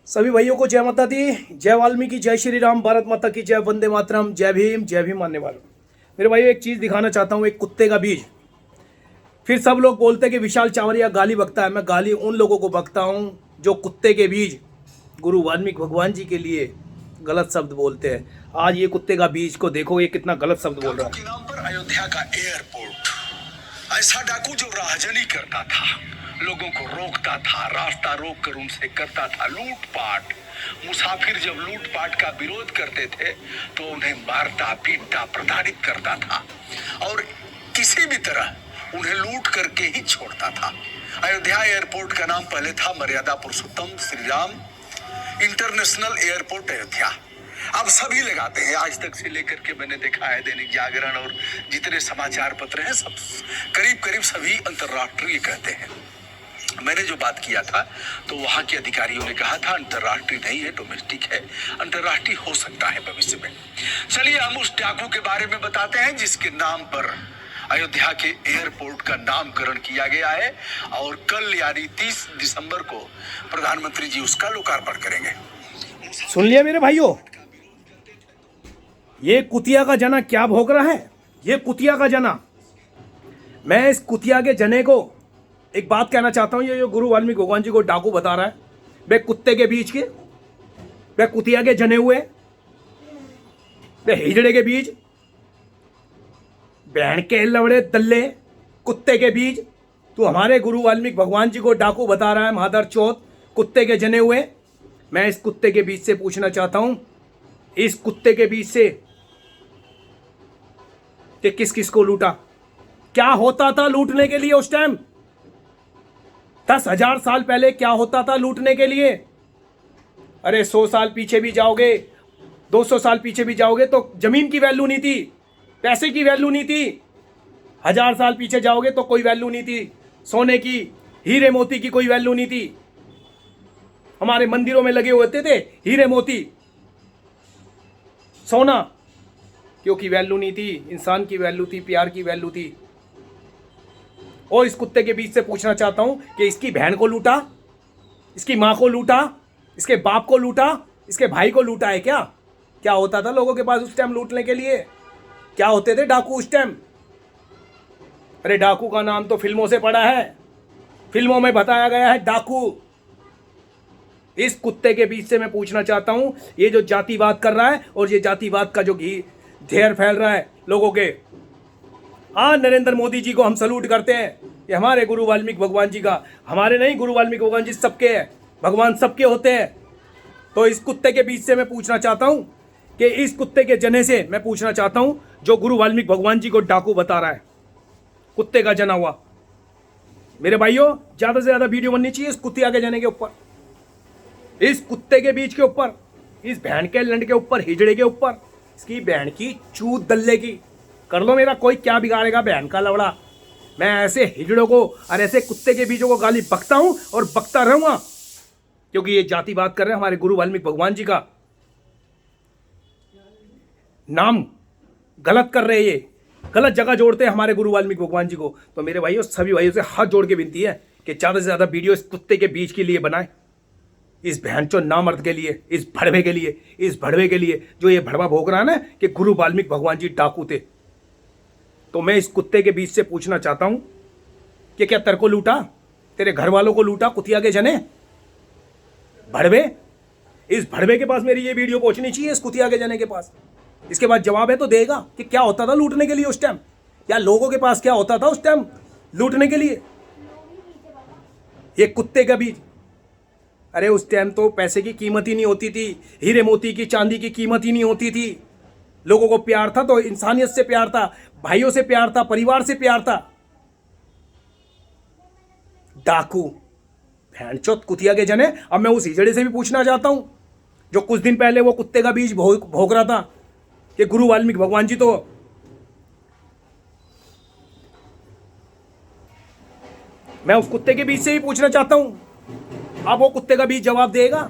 सभी भाइयों को जय माता दी, जय वाल्मीकि, जय श्री राम, भारत माता की जय, वंदे मातरम, जय भीम मानने वालों। मेरे भाइयों एक चीज़ दिखाना चाहता हूँ, एक कुत्ते का बीज। फिर सब लोग बोलते हैं कि विशाल चावरिया गाली बकता है। मैं गाली उन लोगों को बकता हूँ जो कुत्ते के बीज गुरु वाल्मीकि भगवान जी के लिए गलत शब्द बोलते हैं। आज ये कुत्ते का बीज को देखो, ये कितना गलत शब्द बोल रहा है। के नाम पर अयोध्या का एयरपोर्ट, ऐसा डाकू जो राहजनी करता था, लोगों को रोकता था, रास्ता रोक कर उनसे करता था लूटपाट। मुसाफिर जब लूटपाट का विरोध करते थे तो उन्हें मारता, पीटता, प्रताड़ित करता था और किसी भी तरह उन्हें लूट करके ही छोड़ता था। अयोध्या एयरपोर्ट का नाम पहले था मर्यादा पुरुषोत्तम श्री राम इंटरनेशनल एयरपोर्ट अयोध्या। अब सभी लगाते हैं, आज तक से लेकर के मैंने देखा है दैनिक जागरण और जितने समाचार पत्र हैं सब करीब सभी अंतर्राष्ट्रीय कहते हैं। मैंने जो बात किया था तो वहां के अधिकारियों ने कहा था अंतर्राष्ट्रीय नहीं है, डोमेस्टिक है। अंतर्राष्ट्रीय हो सकता है भविष्य में। चलिए हम उस डाकू के बारे में बताते हैं जिसके नाम पर अयोध्या के एयरपोर्ट का नामकरण किया गया है और कल यानी 30 दिसंबर को प्रधानमंत्री जी उसका लोकार्पण करेंगे। सुन लिया मेरे भाइयों, ये कुतिया का जना क्या भोग रहा है। ये कुतिया का जना, मैं इस कुतिया के जने को एक बात कहना चाहता हूं। ये जो गुरु वाल्मीकि भगवान जी को डाकू बता रहा है, वे कुत्ते के बीच के, वे कुतिया के जने हुए, वे हिजड़े के बीज, बहन के लवड़े दल्ले कुत्ते के बीज। तू हमारे गुरु वाल्मीकि भगवान जी को डाकू बता रहा है, मादर चौथ, कुत्ते के जने हुए। मैं इस कुत्ते के बीच से पूछना चाहता हूं, इस कुत्ते के बीच से कि किस किस को लूटा, क्या होता था लूटने के लिए उस टाइम। 10,000 साल पहले क्या होता था लूटने के लिए। अरे 100 साल पीछे भी जाओगे, 200 साल पीछे भी जाओगे तो जमीन की वैल्यू नहीं थी, पैसे की वैल्यू नहीं थी। 1000 साल पीछे जाओगे तो कोई वैल्यू नहीं थी, सोने की, हीरे मोती की कोई वैल्यू नहीं थी। हमारे मंदिरों में लगे होते थे हीरे मोती, सोना, क्योंकि वैल्यू नहीं थी, इंसान की वैल्यू थी, प्यार की वैल्यू थी। और इस कुत्ते के बीच से पूछना चाहता हूं कि इसकी बहन को लूटा, इसकी मां को लूटा, इसके बाप को लूटा, इसके भाई को लूटा है क्या। क्या होता था लोगों के पास उस टाइम लूटने के लिए, क्या होते थे डाकू उस टाइम। अरे डाकू का नाम तो फिल्मों से पड़ा है, फिल्मों में बताया गया है डाकू। इस कुत्ते के बीच से मैं पूछना चाहता हूं, ये जो जातिवाद कर रहा है और ये जातिवाद का जो ढेर फैल रहा है लोगों के। हाँ, नरेंद्र मोदी जी को हम सलूट करते हैं, ये हमारे गुरु वाल्मीकि भगवान जी का, हमारे नहीं, गुरु वाल्मीकि भगवान जी सबके हैं, भगवान सबके होते हैं। तो इस कुत्ते के बीच से मैं पूछना चाहता हूं कि इस कुत्ते के जने से मैं पूछना चाहता हूं जो गुरु वाल्मीकि भगवान जी को डाकू बता रहा है, कुत्ते का जना हुआ। मेरे भाइयों, ज्यादा से ज्यादा वीडियो बननी चाहिए इस कुतिया के जने के ऊपर, इस कुत्ते के बीच के ऊपर, इस बहन के लंड के ऊपर, हिजड़े के ऊपर, इसकी बहन की चूत दल्ले की। कर लो मेरा, कोई क्या बिगाड़ेगा बहन का लवड़ा। मैं ऐसे हिजड़ों को और ऐसे कुत्ते के बीजों को गाली बकता हूं और बकता रहूंगा, क्योंकि ये जातिवाद कर रहे हैं हमारे गुरु वाल्मीकि भगवान जी का नाम गलत कर रहे हैं, ये गलत जगह जोड़ते हैं हमारे गुरु वाल्मीकि भगवान जी को। तो मेरे भाइयों, सभी भाइयों से हाथ जोड़ के विनती है कि ज्यादा से ज्यादा वीडियो इस कुत्ते के बीच के लिए बनाए, इस बहनचोद नामर्द के लिए, इस भड़वे के लिए, इस भड़वे के लिए जो ये भड़वा भोग रहा है ना कि गुरु वाल्मीकि भगवान जी डाकू थे। तो मैं इस कुत्ते के बीच से पूछना चाहता हूं कि क्या तेरे को लूटा, तेरे घर वालों को लूटा, कुतिया के जने भड़वे। इस भड़वे के पास मेरी ये वीडियो पहुंचनी चाहिए, इस कुतिया के जने के पास। इसके बाद जवाब है तो देगा कि क्या होता था लूटने के लिए उस टाइम, या लोगों के पास क्या होता था उस टाइम लूटने के लिए। ये कुत्ते का बीज। अरे उस टाइम तो पैसे की कीमत ही नहीं होती थी, हीरे मोती की, चांदी की कीमत ही नहीं होती थी। लोगों को प्यार था तो इंसानियत से प्यार था, भाइयों से प्यार था, परिवार से प्यार था। डाकू, भैंचोद, कुतिया के जने। अब मैं उस हिजड़े से भी पूछना चाहता हूं जो कुछ दिन पहले वो कुत्ते का बीज भोग रहा था कि गुरु वाल्मीकि भगवान जी तो, मैं उस कुत्ते के बीच से भी पूछना चाहता हूं। अब वो कुत्ते का बीज जवाब देगा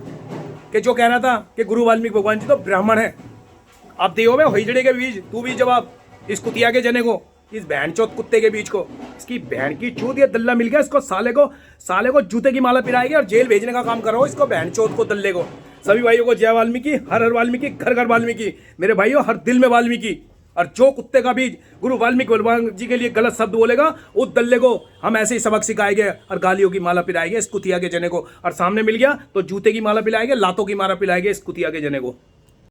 कि जो कह रहा था कि गुरु वाल्मीकि भगवान जी तो ब्राह्मण है। अब दियो मैं हिजड़े के बीज, तू भी जवाब इस कुतिया के जने को। इस बहन चौथ कुत्ते के बीच को, इसकी बहन की चूत, ये दल्ला मिल गया इसको, साले को जूते की माला पिराएगी और जेल भेजने का काम करो इसको, बहन चौथ को, दल्ले को। सभी भाइयों को जय वाल्मीकि, हर हर वाल्मीकि, घर घर वाल्मीकि। मेरे भाइयों, हर दिल में वाल्मीकि। और जो कुत्ते का भी गुरु वाल्मीकि भगवान जी के लिए गलत शब्द बोलेगा, उस दल्ले को हम ऐसे ही सबक सिखाएंगे और गालियों की माला पिलाएंगे इस कुतिया के जने को। और सामने मिल गया तो जूते की माला पिलाएंगे, लातों की माला पिलाएंगे इस कुतिया के जने को।